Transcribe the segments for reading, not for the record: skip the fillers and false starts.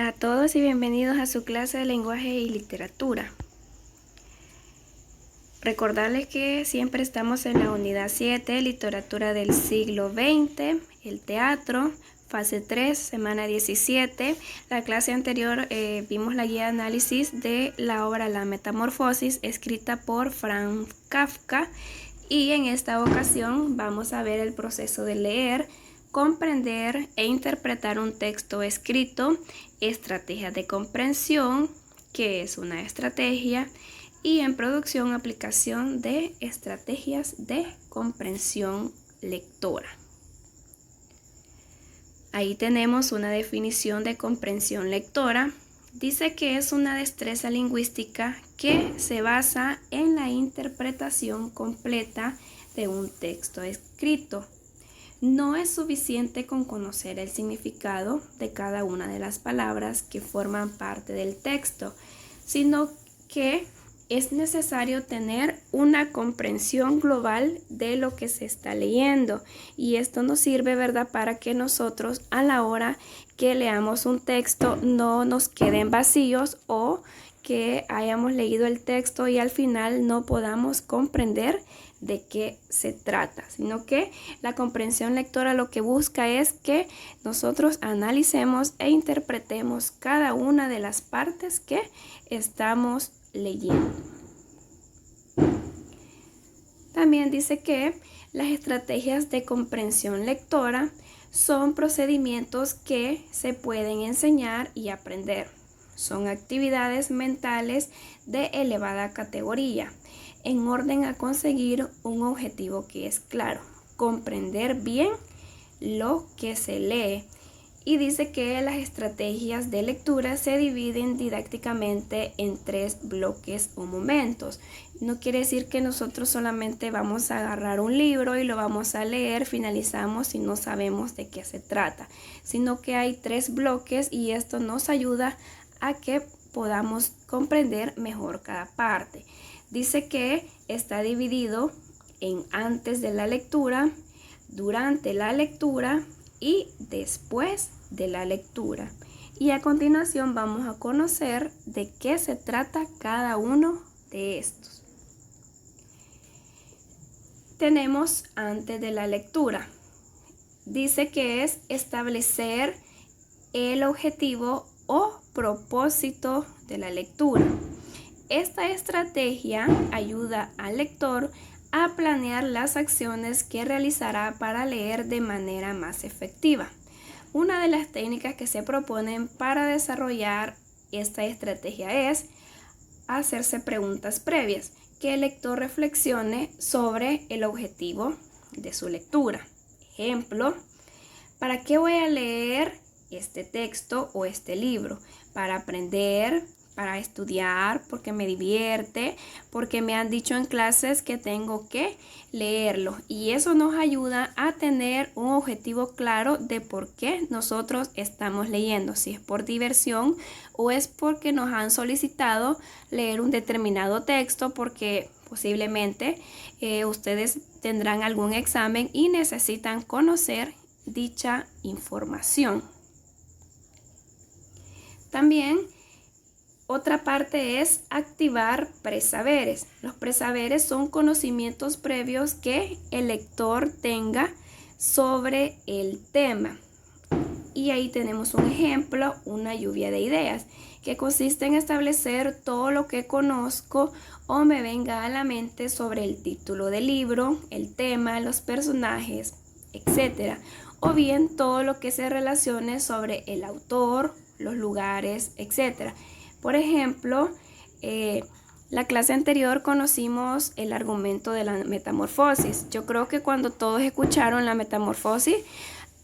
Hola a todos y bienvenidos a su clase de lenguaje y literatura. Recordarles que siempre estamos en la unidad 7, literatura del siglo XX, el teatro, fase 3, semana 17. La clase anterior vimos la guía de análisis de la obra La Metamorfosis, escrita por Franz Kafka, y en esta ocasión vamos a ver el proceso de leer, comprender e interpretar un texto escrito, estrategias de comprensión, que es una estrategia, y en producción, aplicación de estrategias de comprensión lectora. Ahí tenemos una definición de comprensión lectora. Dice que es una destreza lingüística que se basa en la interpretación completa de un texto escrito. No es suficiente con conocer el significado de cada una de las palabras que forman parte del texto, sino que es necesario tener una comprensión global de lo que se está leyendo, y esto nos sirve, ¿verdad?, para que nosotros a la hora que leamos un texto no nos queden vacíos o que hayamos leído el texto y al final no podamos comprender de qué se trata, sino que la comprensión lectora lo que busca es que nosotros analicemos e interpretemos cada una de las partes que estamos leyendo. También dice que las estrategias de comprensión lectora son procedimientos que se pueden enseñar y aprender. Son actividades mentales de elevada categoría, en orden a conseguir un objetivo que es claro: comprender bien lo que se lee. Y dice que las estrategias de lectura se dividen didácticamente en 3 bloques o momentos. No quiere decir que nosotros solamente vamos a agarrar un libro y lo vamos a leer, finalizamos y no sabemos de qué se trata, sino que hay 3 bloques y esto nos ayuda a que podamos comprender mejor cada parte. Dice que está dividido en antes de la lectura, durante la lectura y después de la lectura. Y a continuación vamos a conocer de qué se trata cada uno de estos. Tenemos antes de la lectura. Dice que es establecer el objetivo o propósito de la lectura. Esta estrategia ayuda al lector a planear las acciones que realizará para leer de manera más efectiva. Una de las técnicas que se proponen para desarrollar esta estrategia es hacerse preguntas previas, que el lector reflexione sobre el objetivo de su lectura. Ejemplo: ¿para qué voy a leer este texto o este libro? Para aprender, para estudiar, porque me divierte, porque me han dicho en clases que tengo que leerlo. Y eso nos ayuda a tener un objetivo claro de por qué nosotros estamos leyendo, si es por diversión o es porque nos han solicitado leer un determinado texto, porque posiblemente ustedes tendrán algún examen y necesitan conocer dicha información. También otra parte es activar presaberes. Los presaberes son conocimientos previos que el lector tenga sobre el tema. Y ahí tenemos un ejemplo: una lluvia de ideas, que consiste en establecer todo lo que conozco o me venga a la mente sobre el título del libro, el tema, los personajes, etc. O bien todo lo que se relacione sobre el autor, los lugares, etc. Por ejemplo, la clase anterior conocimos el argumento de la metamorfosis. Yo creo que cuando todos escucharon la metamorfosis,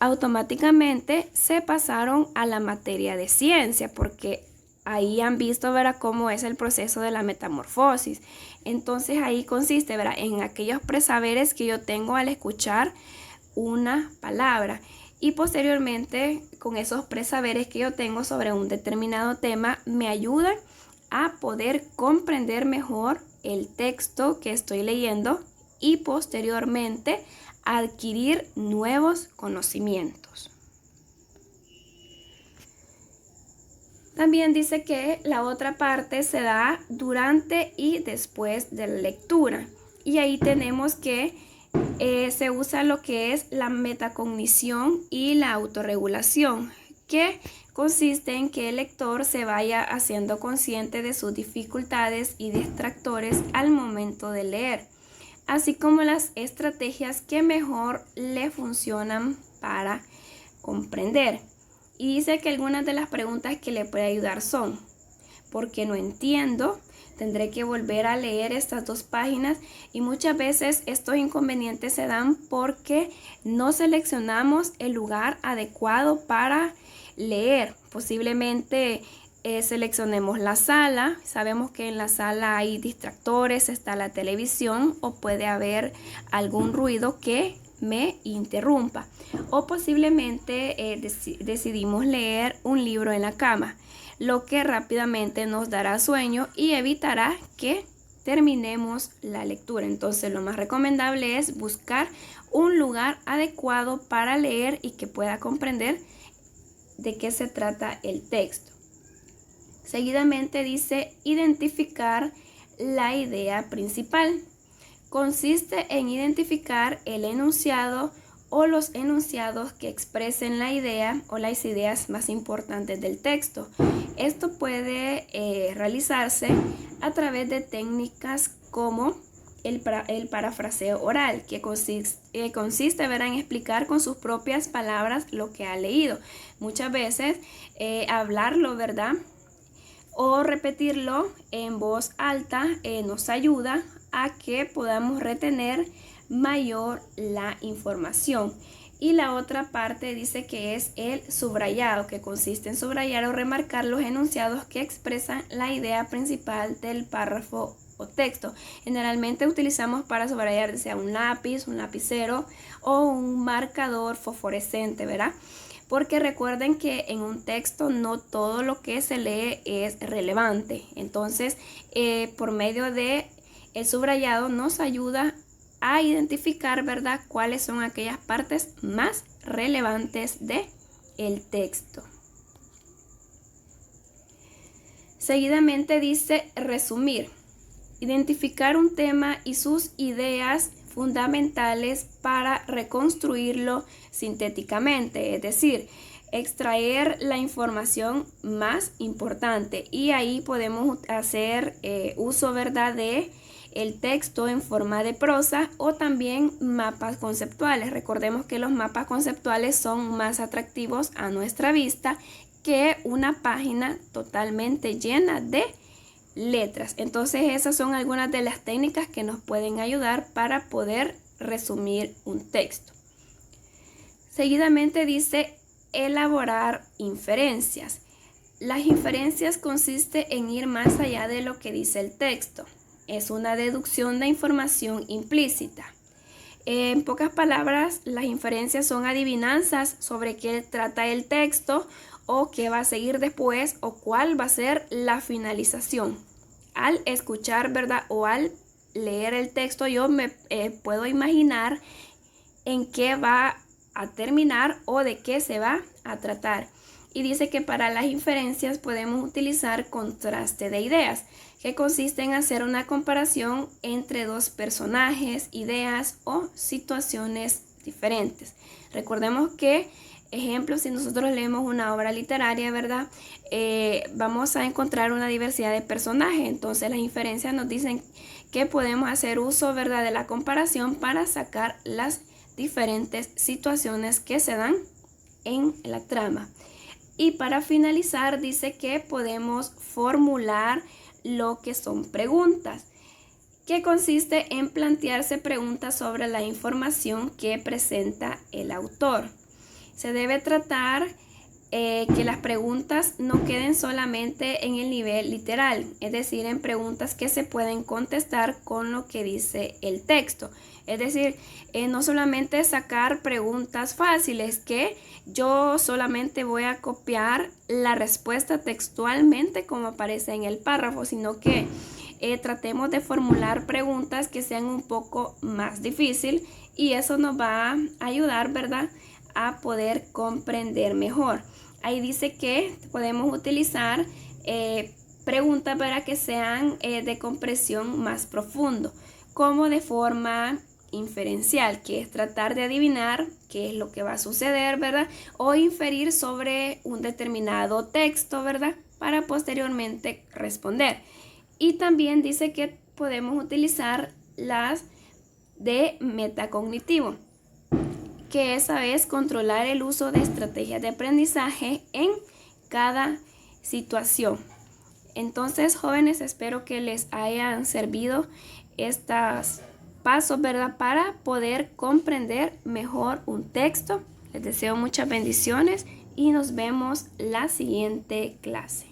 automáticamente se pasaron a la materia de ciencia, porque ahí han visto, ¿verdad?, cómo es el proceso de la metamorfosis. Entonces ahí consiste, ¿verdad?, en aquellos presaberes que yo tengo al escuchar una palabra. Y posteriormente, con esos presaberes que yo tengo sobre un determinado tema, me ayudan a poder comprender mejor el texto que estoy leyendo y posteriormente adquirir nuevos conocimientos. También dice que la otra parte se da durante y después de la lectura. Y ahí tenemos que se usa lo que es la metacognición y la autorregulación, que consiste en que el lector se vaya haciendo consciente de sus dificultades y distractores al momento de leer, así como las estrategias que mejor le funcionan para comprender. Y dice que algunas de las preguntas que le puede ayudar son: ¿por qué no entiendo? Tendré que volver a leer estas 2 páginas, y muchas veces estos inconvenientes se dan porque no seleccionamos el lugar adecuado para leer. Posiblemente seleccionemos la sala. Sabemos que en la sala hay distractores, está la televisión o puede haber algún ruido que me interrumpa. O posiblemente decidimos leer un libro en la cama, lo que rápidamente nos dará sueño y evitará que terminemos la lectura. Entonces, lo más recomendable es buscar un lugar adecuado para leer y que pueda comprender de qué se trata el texto. Seguidamente dice identificar la idea principal. Consiste en identificar el enunciado o los enunciados que expresen la idea o las ideas más importantes del texto. Esto puede realizarse a través de técnicas como el parafraseo oral, que consiste ¿verdad?, en explicar con sus propias palabras lo que ha leído. Muchas veces hablarlo, ¿verdad?, o repetirlo en voz alta nos ayuda a que podamos retener mayor la información. Y la otra parte dice que es el subrayado, que consiste en subrayar o remarcar los enunciados que expresan la idea principal del párrafo o texto. Generalmente utilizamos para subrayar sea un lápiz, un lapicero o un marcador fosforescente, ¿verdad? Porque recuerden que en un texto no todo lo que se lee es relevante. Entonces, por medio de el subrayado nos ayuda a identificar, ¿verdad?, cuáles son aquellas partes más relevantes del texto. Seguidamente dice resumir. Identificar un tema y sus ideas fundamentales para reconstruirlo sintéticamente, es decir, extraer la información más importante, y ahí podemos hacer uso, ¿verdad?, de el texto en forma de prosa o también mapas conceptuales. Recordemos que los mapas conceptuales son más atractivos a nuestra vista que una página totalmente llena de letras. Entonces, esas son algunas de las técnicas que nos pueden ayudar para poder resumir un texto. Seguidamente dice elaborar inferencias. Las inferencias consisten en ir más allá de lo que dice el texto. Es una deducción de información implícita. En pocas palabras, las inferencias son adivinanzas sobre qué trata el texto o qué va a seguir después o cuál va a ser la finalización. Al escuchar, ¿verdad?, o al leer el texto, yo me puedo imaginar en qué va a terminar o de qué se va a tratar. Y dice que para las inferencias podemos utilizar contraste de ideas, que consiste en hacer una comparación entre dos personajes, ideas o situaciones diferentes. Recordemos que, ejemplo, si nosotros leemos una obra literaria, ¿verdad?, vamos a encontrar una diversidad de personajes. Entonces las inferencias nos dicen que podemos hacer uso, ¿verdad?, de la comparación para sacar las diferentes situaciones que se dan en la trama. Y para finalizar dice que podemos formular lo que son preguntas, que consiste en plantearse preguntas sobre la información que presenta el autor. Se debe tratar que las preguntas no queden solamente en el nivel literal, es decir, en preguntas que se pueden contestar con lo que dice el texto. Es decir, no solamente sacar preguntas fáciles que yo solamente voy a copiar la respuesta textualmente como aparece en el párrafo, sino que tratemos de formular preguntas que sean un poco más difíciles, y eso nos va a ayudar, ¿verdad?, a poder comprender mejor. ahí dice que podemos utilizar preguntas para que sean de comprensión más profundo, como de forma inferencial, que es tratar de adivinar qué es lo que va a suceder, ¿verdad? O inferir sobre un determinado texto, ¿verdad? Para posteriormente responder. Y también dice que podemos utilizar las de metacognitivo, que esa es controlar el uso de estrategias de aprendizaje en cada situación. Entonces, jóvenes, espero que les hayan servido estos pasos, ¿verdad? Para poder comprender mejor un texto. Les deseo muchas bendiciones y nos vemos la siguiente clase.